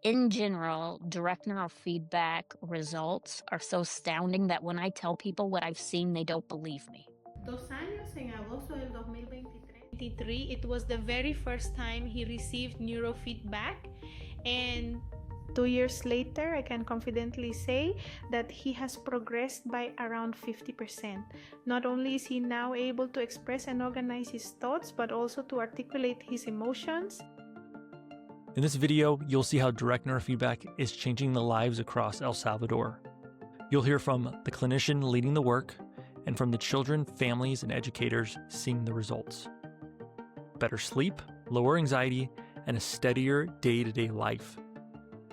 In general, direct neurofeedback results are so astounding that when I tell people what I've seen, they don't believe me. 2 años, en agosto del 2023, it was the very first time he received neurofeedback, and 2 years later, I can confidently say that he has progressed by around 50%. Not only is he now able to express and organize his thoughts, but also to articulate his emotions. In this video, you'll see how direct neurofeedback is changing the lives across El Salvador. You'll hear from the clinician leading the work and from the children, families, and educators seeing the results. Better sleep, lower anxiety, and a steadier day-to-day life.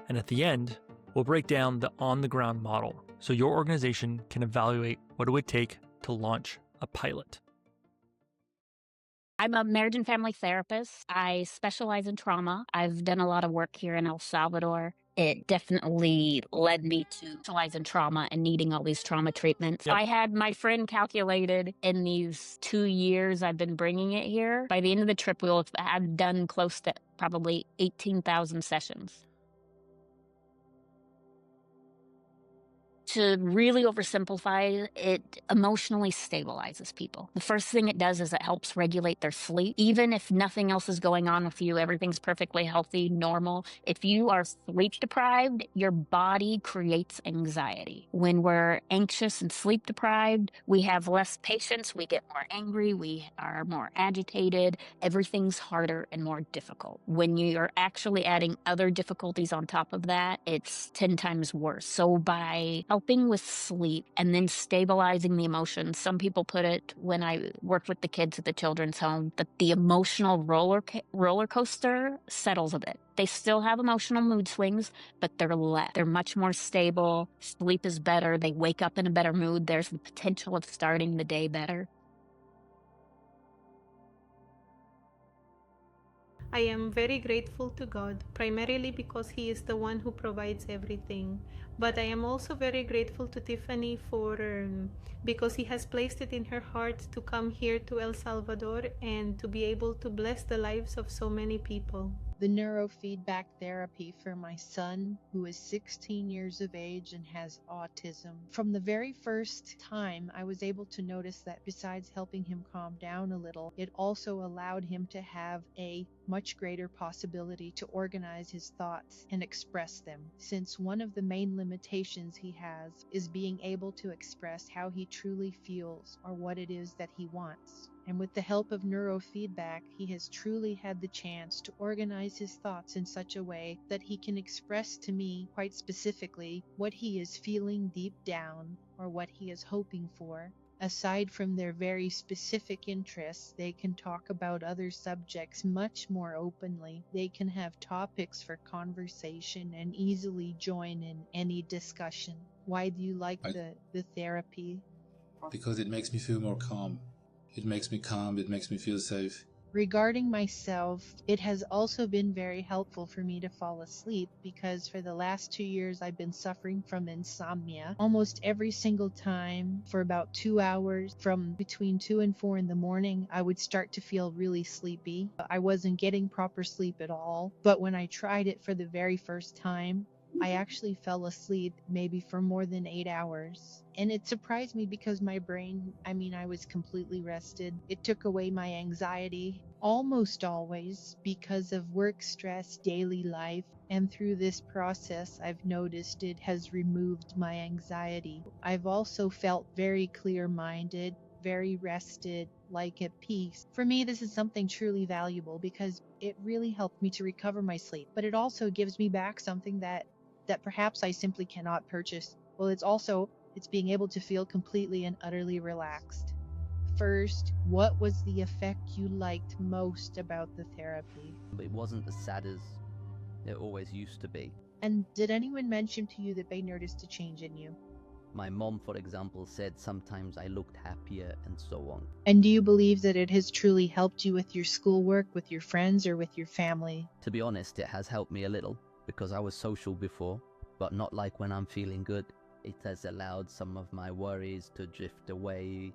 And at the end, we'll break down the on-the-ground model so your organization can evaluate what it would take to launch a pilot. I'm a marriage and family therapist. I specialize in trauma. I've done a lot of work here in El Salvador. It definitely led me to specialize in trauma and needing all these trauma treatments. Yep. I had my friend calculated in these 2 years I've been bringing it here. By the end of the trip, we'll have done close to probably 18,000 sessions. To really oversimplify, it emotionally stabilizes people. The first thing it does is it helps regulate their sleep. Even if nothing else is going on with you, everything's perfectly healthy, normal. If you are sleep deprived, your body creates anxiety. When we're anxious and sleep deprived, we have less patience, we get more angry, we are more agitated, everything's harder and more difficult. When you're actually adding other difficulties on top of that, it's 10 times worse. So by helping with sleep and then stabilizing the emotions. Some people put it, when I work with the kids at the children's home, that the emotional roller coaster settles a bit. They still have emotional mood swings, but they're less. They're much more stable. Sleep is better. They wake up in a better mood. There's the potential of starting the day better. I am very grateful to God, primarily because He is the one who provides everything. But I am also very grateful to Tiffany because He has placed it in her heart to come here to El Salvador and to be able to bless the lives of so many people. The neurofeedback therapy for my son, who is 16 years of age and has autism. From the very first time, I was able to notice that besides helping him calm down a little, it also allowed him to have a much greater possibility to organize his thoughts and express them, since one of the main limitations he has is being able to express how he truly feels or what it is that he wants. And with the help of neurofeedback, he has truly had the chance to organize his thoughts in such a way that he can express to me quite specifically what he is feeling deep down or what he is hoping for. Aside from their very specific interests, they can talk about other subjects much more openly. They can have topics for conversation and easily join in any discussion. Why do you like the therapy? Because it makes me feel more calm. It makes me calm, it makes me feel safe. Regarding myself, it has also been very helpful for me to fall asleep because for the last 2 years I've been suffering from insomnia. Almost every single time for about 2 hours, from between 2 and 4 in the morning, I would start to feel really sleepy. I wasn't getting proper sleep at all, but when I tried it for the very first time, I actually fell asleep maybe for more than 8 hours. And it surprised me because my brain, I was completely rested. It took away my anxiety almost always because of work stress, daily life. And through this process, I've noticed it has removed my anxiety. I've also felt very clear-minded, very rested, like at peace. For me, this is something truly valuable because it really helped me to recover my sleep. But it also gives me back something that perhaps I simply cannot purchase. Well, it's being able to feel completely and utterly relaxed. First, what was the effect you liked most about the therapy? It wasn't as sad as it always used to be. And did anyone mention to you that they noticed a change in you? My mom, for example, said sometimes I looked happier and so on. And do you believe that it has truly helped you with your schoolwork, with your friends, or with your family? To be honest, it has helped me a little because I was social before, but not like when I'm feeling good. It has allowed some of my worries to drift away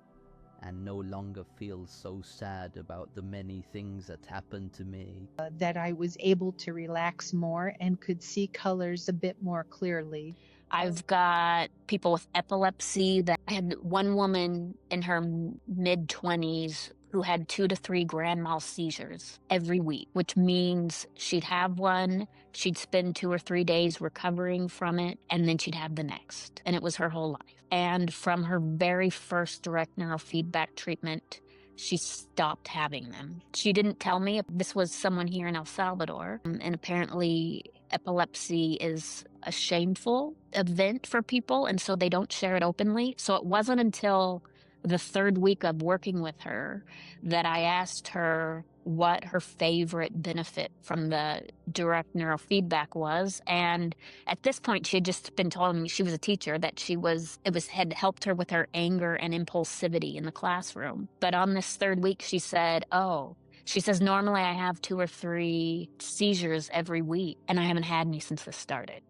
and no longer feel so sad about the many things that happened to me. That I was able to relax more and could see colors a bit more clearly. I've got people with epilepsy. That I had one woman in her mid-20s who had 2 to 3 grand mal seizures every week, which means she'd have one, she'd spend 2 or 3 days recovering from it, and then she'd have the next. And it was her whole life. And from her very first direct neurofeedback treatment, she stopped having them. She didn't tell me. This was someone here in El Salvador, and apparently epilepsy is a shameful event for people, and so they don't share it openly. So it wasn't until the 3rd week of working with her that I asked her what her favorite benefit from the direct neurofeedback was. And at this point, she had just been telling me, she was a teacher, that had helped her with her anger and impulsivity in the classroom. But on this 3rd week, she said, she says, normally I have 2 or 3 seizures every week, and I haven't had any since this started.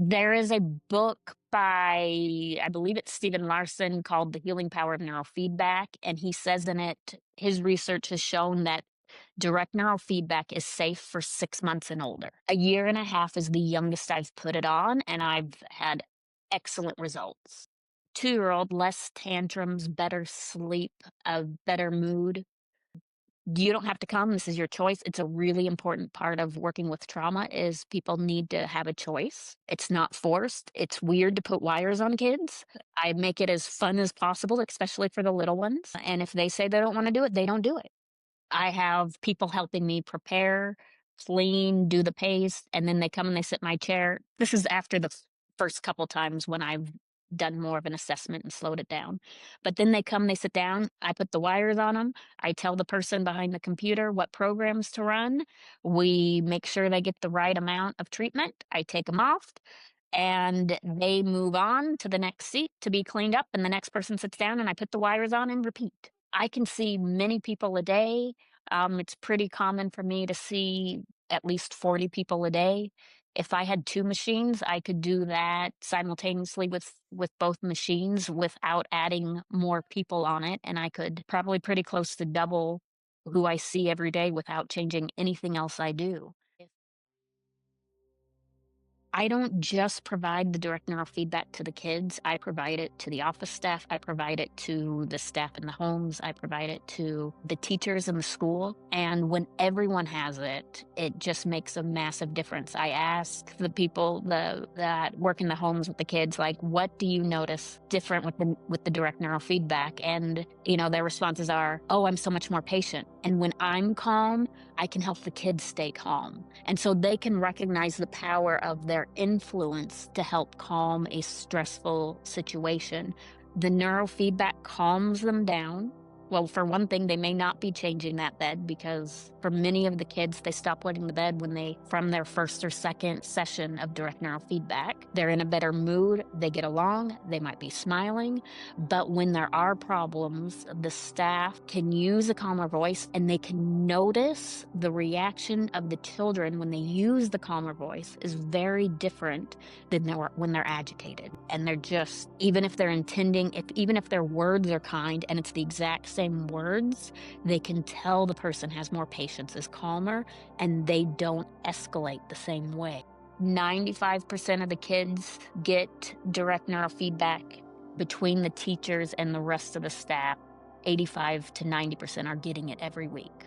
There is a book by, I believe it's Stephen Larson, called The Healing Power of Neurofeedback, and he says in it, his research has shown that direct neurofeedback is safe for 6 months and older. 1.5 years is the youngest I've put it on, and I've had excellent results. 2-year-old, less tantrums, better sleep, a better mood. You don't have to come. This is your choice. It's a really important part of working with trauma is people need to have a choice. It's not forced. It's weird to put wires on kids. I make it as fun as possible, especially for the little ones. And if they say they don't want to do it, they don't do it. I have people helping me prepare, clean, do the paste, and then they come and they sit in my chair. This is after the first couple times when I've done more of an assessment and slowed it down. But then they come, they sit down, I put the wires on them, I tell the person behind the computer what programs to run, we make sure they get the right amount of treatment, I take them off, and they move on to the next seat to be cleaned up, and the next person sits down and I put the wires on and repeat. I can see many people a day. It's pretty common for me to see at least 40 people a day. If I had 2 machines, I could do that simultaneously with both machines without adding more people on it, and I could probably pretty close to double who I see every day without changing anything else I do. I don't just provide the direct neurofeedback to the kids. I provide it to the office staff. I provide it to the staff in the homes. I provide it to the teachers in the school. And when everyone has it, it just makes a massive difference. I ask the people that work in the homes with the kids, like, what do you notice different with the direct neurofeedback? And, their responses are, oh, I'm so much more patient. And when I'm calm, I can help the kids stay calm. And so they can recognize the power of their influence to help calm a stressful situation. The neurofeedback calms them down. Well, for one thing, they may not be changing that bed because for many of the kids, they stop wetting the bed from their first or second session of direct neurofeedback. They're in a better mood, they get along, they might be smiling, but when there are problems, the staff can use a calmer voice and they can notice the reaction of the children when they use the calmer voice is very different than when they're agitated. And they're just, even if they're even if their words are kind and it's the exact same words, they can tell the person has more patience, is calmer, and they don't escalate the same way. 95% of the kids get direct neurofeedback between the teachers and the rest of the staff. 85 to 90% are getting it every week.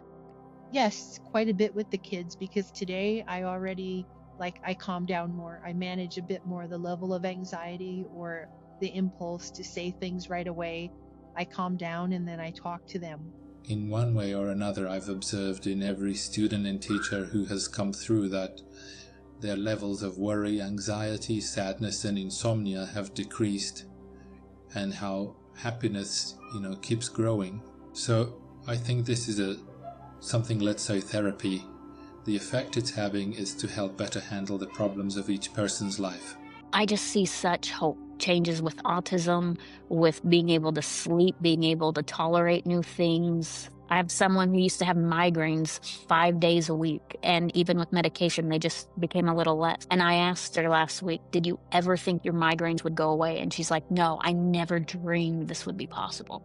Yes, quite a bit with the kids because today I already, I calm down more. I manage a bit more the level of anxiety or the impulse to say things right away. I calm down and then I talk to them. In one way or another, I've observed in every student and teacher who has come through that their levels of worry, anxiety, sadness, and insomnia have decreased, and how happiness, keeps growing. So I think this is something, let's say, therapy. The effect it's having is to help better handle the problems of each person's life. I just see such hope. Changes with autism, with being able to sleep, being able to tolerate new things. I have someone who used to have migraines 5 days a week, and even with medication, they just became a little less. And I asked her last week, did you ever think your migraines would go away? And she's like, no, I never dreamed this would be possible.